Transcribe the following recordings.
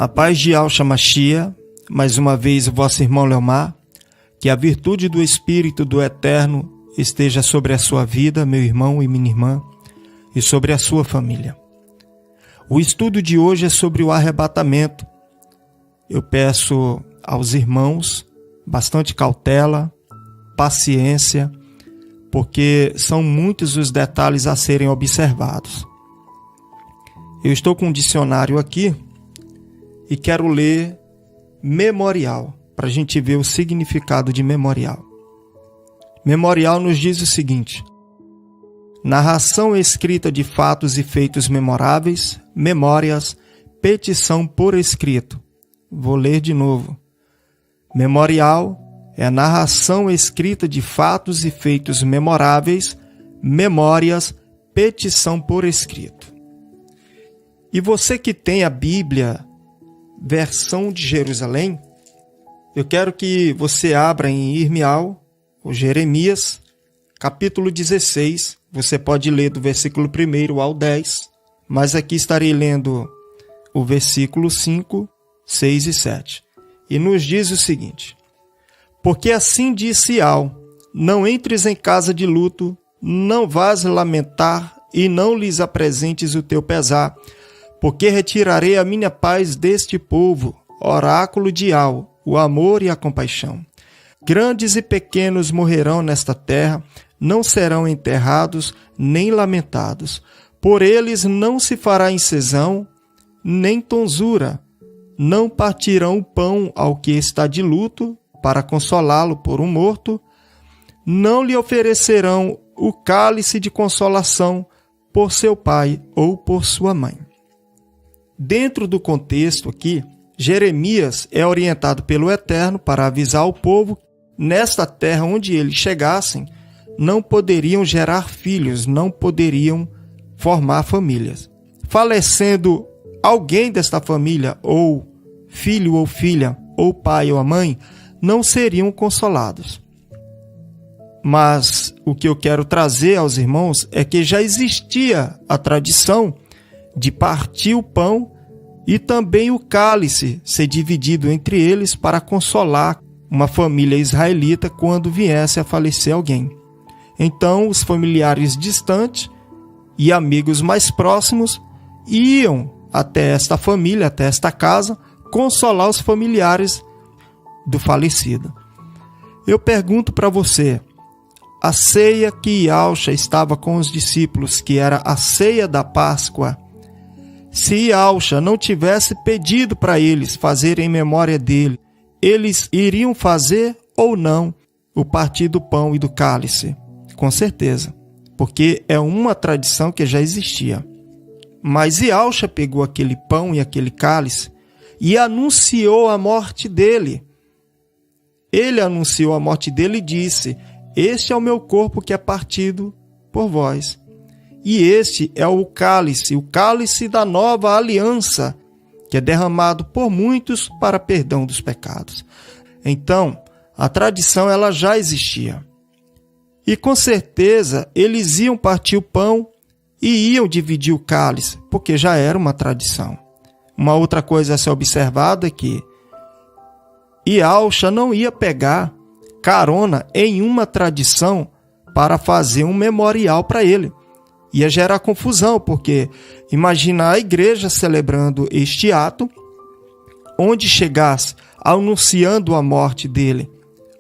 A paz de Yahshua Mashiach, mais uma vez o vosso irmão Leomar, que a virtude do Espírito do Eterno esteja sobre a sua vida, meu irmão e minha irmã, e sobre a sua família. O estudo de hoje é sobre o arrebatamento. Eu peço aos irmãos bastante cautela, paciência, porque são muitos os detalhes a serem observados. Eu estou com um dicionário aqui e quero ler memorial, para a gente ver o significado de memorial. Memorial nos diz o seguinte: narração escrita de fatos e feitos memoráveis, memórias, petição por escrito. Vou ler de novo. Memorial é a narração escrita de fatos e feitos memoráveis, memórias, petição por escrito. E você que tem a Bíblia, versão de Jerusalém, eu quero que você abra em Irmial, ou Jeremias, capítulo 16. Você pode ler do versículo 1 ao 10, mas aqui estarei lendo o versículo 5, 6 e 7. E nos diz o seguinte: porque assim disse Al, não entres em casa de luto, não vás lamentar e não lhes apresentes o teu pesar, porque retirarei a minha paz deste povo, oráculo de Al, o amor e a compaixão. Grandes e pequenos morrerão nesta terra, não serão enterrados nem lamentados. Por eles não se fará incisão, nem tonsura. Não partirão o pão ao que está de luto, para consolá-lo por um morto. Não lhe oferecerão o cálice de consolação por seu pai ou por sua mãe. Dentro do contexto aqui, Jeremias é orientado pelo Eterno para avisar o povo que nesta terra onde eles chegassem, não poderiam gerar filhos, não poderiam formar famílias. Falecendo alguém desta família, ou filho ou filha, ou pai ou a mãe, não seriam consolados. Mas o que eu quero trazer aos irmãos é que já existia a tradição de partir o pão e também o cálice ser dividido entre eles para consolar uma família israelita quando viesse a falecer alguém. Então, os familiares distantes e amigos mais próximos iam até esta família, até esta casa, consolar os familiares do falecido. Eu pergunto para você, a ceia que Yahshua estava com os discípulos, que era a ceia da Páscoa, se Yahshua não tivesse pedido para eles fazerem em memória dele, eles iriam fazer ou não o partir do pão e do cálice? Com certeza, porque é uma tradição que já existia. Mas Yahshua pegou aquele pão e aquele cálice e anunciou a morte dele. Ele anunciou a morte dele e disse: este é o meu corpo que é partido por vós. E este é o cálice da nova aliança, que é derramado por muitos para perdão dos pecados. Então, a tradição ela já existia. E com certeza eles iam partir o pão e iam dividir o cálice, porque já era uma tradição. Uma outra coisa a ser observada é que Yahshua não ia pegar carona em uma tradição para fazer um memorial para ele. Ia gerar confusão, porque imagina a igreja celebrando este ato, onde chegasse anunciando a morte dele.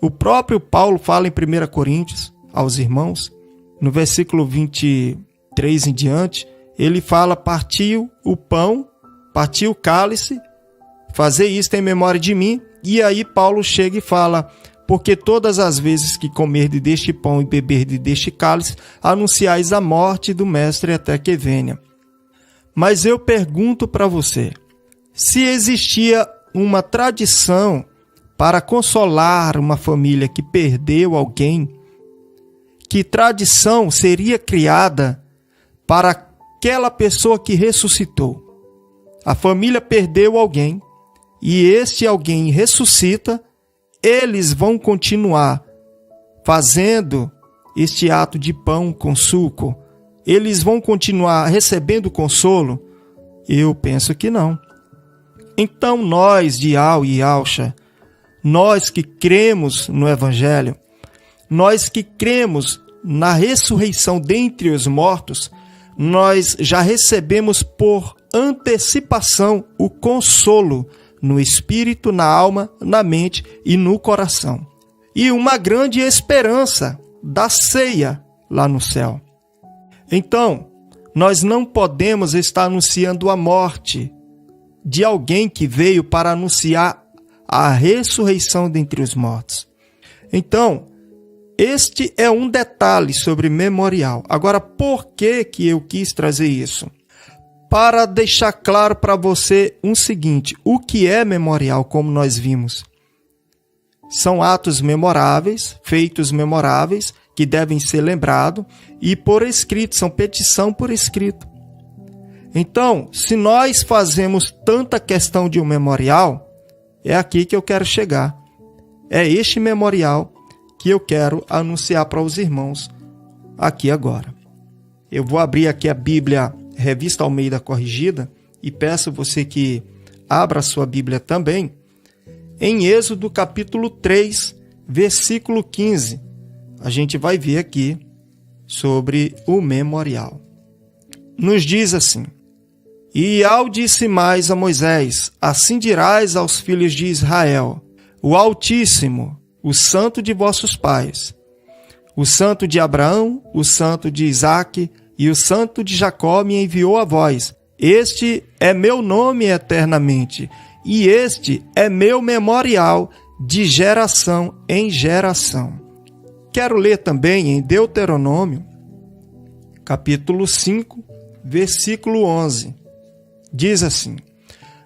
O próprio Paulo fala em 1 Coríntios aos irmãos, no versículo 23 em diante, ele fala: partiu o pão, partiu o cálice, fazer isto em memória de mim. E aí Paulo chega e fala: porque todas as vezes que comerdes deste pão e beberdes deste cálice, anunciais a morte do Mestre até que venha. Mas eu pergunto para você, se existia uma tradição para consolar uma família que perdeu alguém, que tradição seria criada para aquela pessoa que ressuscitou? A família perdeu alguém e este alguém ressuscita. Eles vão continuar fazendo este ato de pão com suco? Eles vão continuar recebendo consolo? Eu penso que não. Então nós de Ial e Ialcha, nós que cremos no Evangelho, nós que cremos na ressurreição dentre os mortos, nós já recebemos por antecipação o consolo no espírito, na alma, na mente e no coração. E uma grande esperança da ceia lá no céu. Então, nós não podemos estar anunciando a morte de alguém que veio para anunciar a ressurreição dentre os mortos. Então, este é um detalhe sobre memorial. Agora, por que eu quis trazer isso? Para deixar claro para você o seguinte: o que é memorial, como nós vimos? São atos memoráveis, feitos memoráveis, que devem ser lembrados, e por escrito, são petição por escrito. Então, se nós fazemos tanta questão de um memorial, é aqui que eu quero chegar. É este memorial que eu quero anunciar para os irmãos aqui agora. Eu vou abrir aqui a Bíblia, Revista Almeida Corrigida, e peço você que abra a sua Bíblia também, em Êxodo capítulo 3, versículo 15. A gente vai ver aqui sobre o memorial. Nos diz assim: E Ial disse mais a Moisés: Assim dirás aos filhos de Israel: O Altíssimo, o Santo de vossos pais, o Santo de Abraão, o Santo de Isaque e o Santo de Jacó me enviou a vós. Este é meu nome eternamente, e este é meu memorial de geração em geração. Quero ler também em Deuteronômio, capítulo 5, versículo 11. Diz assim: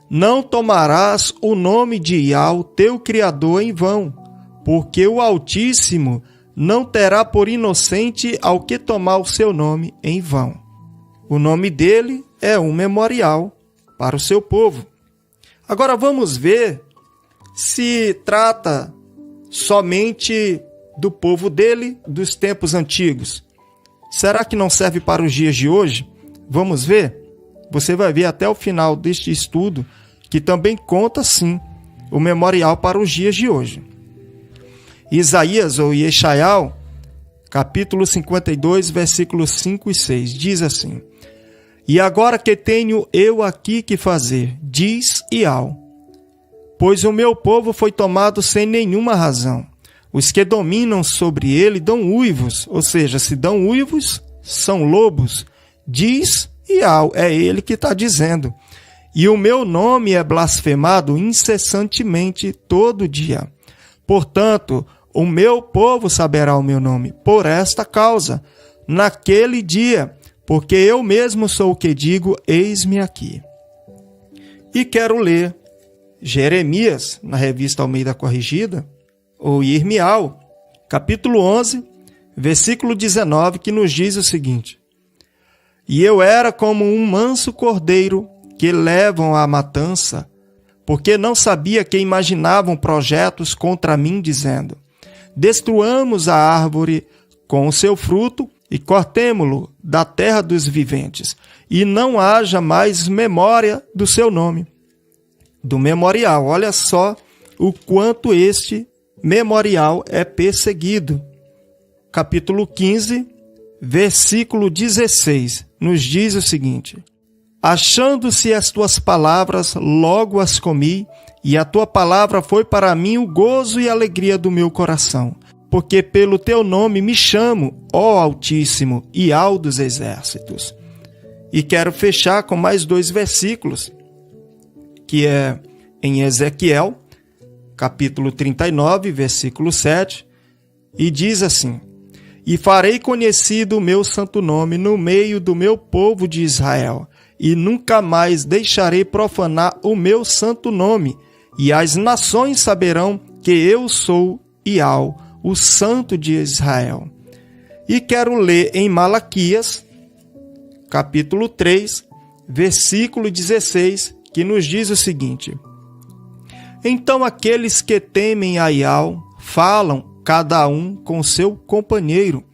Não tomarás o nome de Ial, teu Criador, em vão, porque o Altíssimo não terá por inocente ao que tomar o seu nome em vão. O nome dele é um memorial para o seu povo. Agora vamos ver se trata somente do povo dele, dos tempos antigos. Será que não serve para os dias de hoje? Vamos ver? Você vai ver até o final deste estudo que também conta, sim, o memorial para os dias de hoje. Isaías ou Yeshayahu, capítulo 52, versículos 5 e 6, diz assim: E agora que tenho eu aqui que fazer, diz Ial, pois o meu povo foi tomado sem nenhuma razão. Os que dominam sobre ele dão uivos, ou seja, se dão uivos, são lobos. Diz Ial, é ele que está dizendo. E o meu nome é blasfemado incessantemente todo dia. Portanto, o meu povo saberá o meu nome por esta causa, naquele dia, porque eu mesmo sou o que digo, eis-me aqui. E quero ler Jeremias, na Revista Almeida Corrigida, ou Irmial, capítulo 11, versículo 19, que nos diz o seguinte: E eu era como um manso cordeiro que levam à matança, porque não sabia que imaginavam projetos contra mim, dizendo: Destruamos a árvore com o seu fruto e cortemo-lo da terra dos viventes, e não haja mais memória do seu nome. Do memorial, olha só o quanto este memorial é perseguido. Capítulo 15, versículo 16, nos diz o seguinte: Achando-se as tuas palavras, logo as comi, e a tua palavra foi para mim o gozo e a alegria do meu coração, porque pelo teu nome me chamo, ó Altíssimo, Ial dos exércitos. E quero fechar com mais 2 versículos, que é em Ezequiel, capítulo 39, versículo 7, e diz assim: E farei conhecido o meu santo nome no meio do meu povo de Israel, e nunca mais deixarei profanar o meu santo nome, e as nações saberão que eu sou Ial, o santo de Israel. E quero ler em Malaquias, capítulo 3, versículo 16, que nos diz o seguinte: Então aqueles que temem a Ial falam cada um com seu companheiro,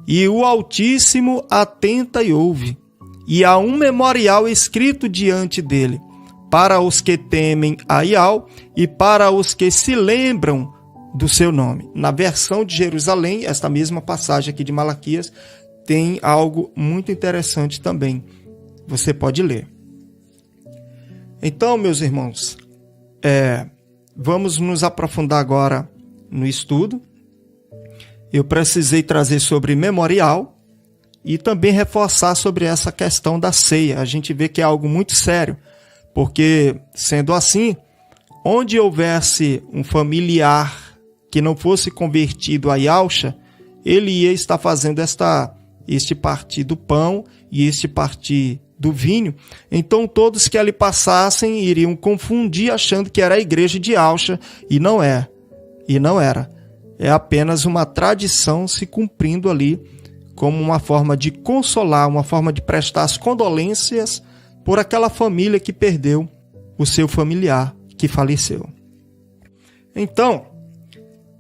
e o Altíssimo atenta e ouve, e há um memorial escrito diante dele, para os que temem a Iau e para os que se lembram do seu nome. Na versão de Jerusalém, esta mesma passagem aqui de Malaquias, tem algo muito interessante também. Você pode ler. Então, meus irmãos, vamos nos aprofundar agora no estudo. Eu precisei trazer sobre memorial e também reforçar sobre essa questão da ceia. A gente vê que é algo muito sério, porque, sendo assim, onde houvesse um familiar que não fosse convertido a Yahshua, ele ia estar fazendo este partir do pão e este partir do vinho. Então todos que ali passassem iriam confundir achando que era a igreja de Yahshua, e não é. E não era. É apenas uma tradição se cumprindo ali como uma forma de consolar, uma forma de prestar as condolências por aquela família que perdeu o seu familiar que faleceu. Então,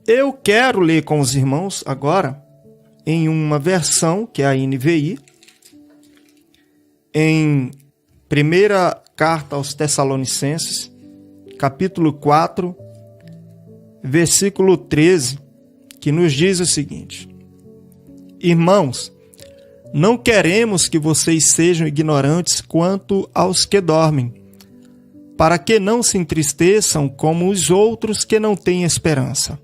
eu quero ler com os irmãos agora em uma versão que é a NVI, em primeira carta aos Tessalonicenses, capítulo 4, versículo 13, que nos diz o seguinte: Irmãos, não queremos que vocês sejam ignorantes quanto aos que dormem, para que não se entristeçam como os outros que não têm esperança.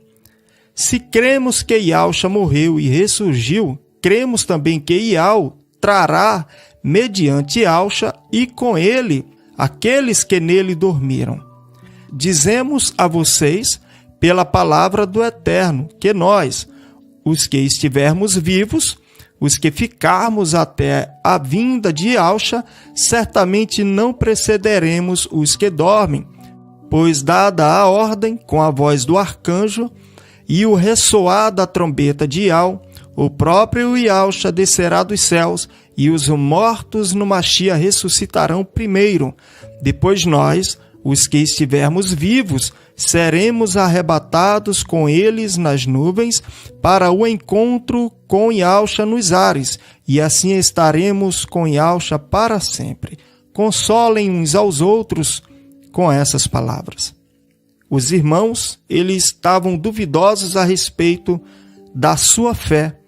Se cremos que Yahshua morreu e ressurgiu, cremos também que Yahweh trará mediante Yahshua e com ele aqueles que nele dormiram. Dizemos a vocês, pela palavra do Eterno, que nós, os que estivermos vivos, os que ficarmos até a vinda de Yahshua, certamente não precederemos os que dormem, pois dada a ordem com a voz do arcanjo e o ressoar da trombeta de Yahweh, o próprio Yahshua descerá dos céus e os mortos no Mashiach ressuscitarão primeiro. Depois nós, os que estivermos vivos, seremos arrebatados com eles nas nuvens para o encontro com Yahshua nos ares, e assim estaremos com Yahshua para sempre. Consolem uns aos outros com essas palavras. Os irmãos, eles estavam duvidosos a respeito da sua fé,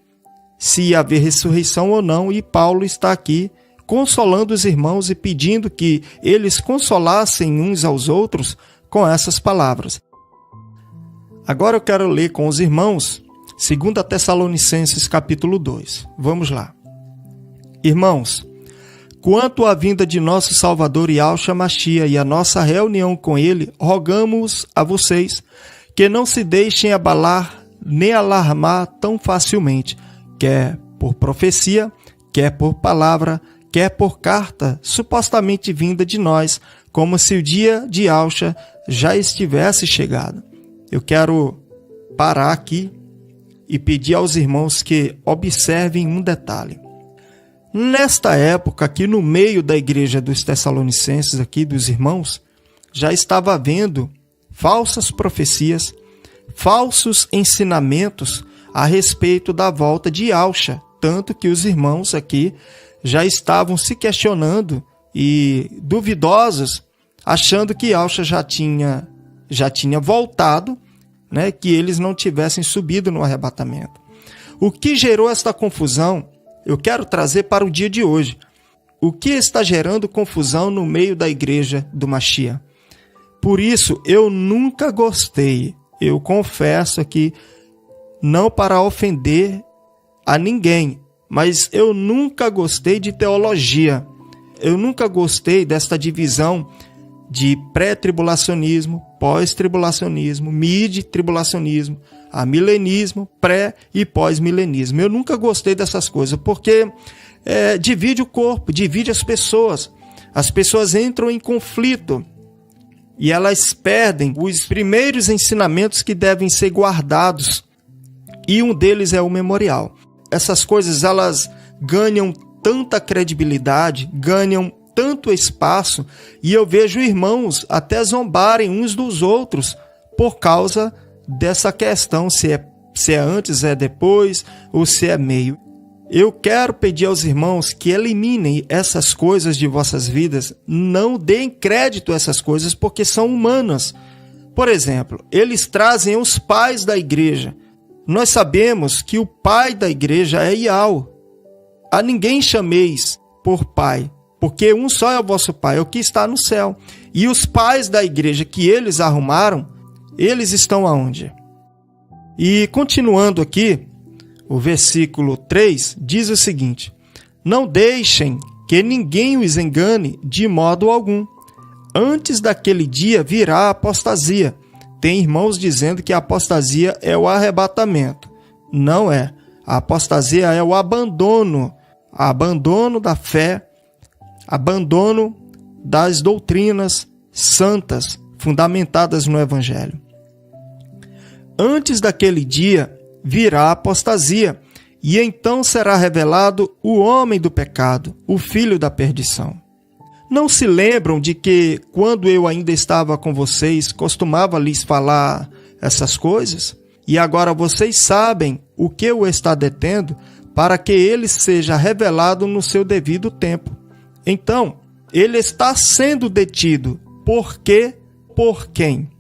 se ia haver ressurreição ou não, e Paulo está aqui consolando os irmãos e pedindo que eles consolassem uns aos outros com essas palavras. Agora eu quero ler com os irmãos 2 Tessalonicenses capítulo 2. Vamos lá. Irmãos, quanto à vinda de nosso Salvador Yahshua Mashiach e a nossa reunião com ele, rogamos a vocês que não se deixem abalar nem alarmar tão facilmente, quer por profecia, quer por palavra, quer por carta supostamente vinda de nós, como se o dia de Yahshua já estivesse chegado. Eu quero parar aqui e pedir aos irmãos que observem um detalhe. Nesta época, aqui no meio da igreja dos Tessalonicenses, aqui dos irmãos, já estava havendo falsas profecias, falsos ensinamentos a respeito da volta de Yahshua, tanto que os irmãos aqui já estavam se questionando e duvidosos, achando que Yahshua já tinha voltado, né, que eles não tivessem subido no arrebatamento. O que gerou esta confusão, eu quero trazer para o dia de hoje. O que está gerando confusão no meio da igreja do Mashiach? Por isso, eu nunca gostei, eu confesso aqui, não para ofender a ninguém, mas eu nunca gostei de teologia. Eu nunca gostei desta divisão de pré-tribulacionismo, pós-tribulacionismo, mid-tribulacionismo, amilenismo, pré- e pós-milenismo. Eu nunca gostei dessas coisas, porque divide o corpo, divide as pessoas. As pessoas entram em conflito e elas perdem os primeiros ensinamentos que devem ser guardados. E um deles é o memorial. Essas coisas, elas ganham tanta credibilidade, ganham tanto espaço, e eu vejo irmãos até zombarem uns dos outros por causa dessa questão, se é antes, é depois, ou se é meio. eu quero pedir aos irmãos que eliminem essas coisas de vossas vidas, não deem crédito a essas coisas porque são humanas. Por exemplo, eles trazem os pais da igreja. Nós sabemos que o pai da igreja é Iau. A ninguém chameis por pai, porque um só é o vosso pai, é o que está no céu. E os pais da igreja que eles arrumaram, eles estão aonde? E continuando aqui, o versículo 3 diz o seguinte: não deixem que ninguém os engane de modo algum. Antes daquele dia virá a apostasia. Tem irmãos dizendo que a apostasia é o arrebatamento. Não é. A apostasia é o abandono da fé, abandono das doutrinas santas fundamentadas no Evangelho. Antes daquele dia virá a apostasia, e então será revelado o homem do pecado, o filho da perdição. Não se lembram de que, quando eu ainda estava com vocês, costumava lhes falar essas coisas? E agora vocês sabem o que o está detendo, para que ele seja revelado no seu devido tempo. Então, ele está sendo detido. Por quê? Por quem?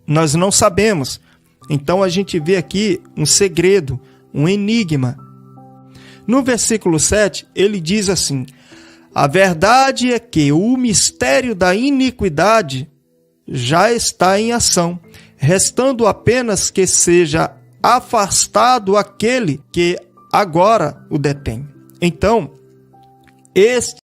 Nós não sabemos. Então a gente vê aqui um segredo, um enigma. No versículo 7, ele diz assim: a verdade é que o mistério da iniquidade já está em ação, restando apenas que seja afastado aquele que agora o detém. Então, este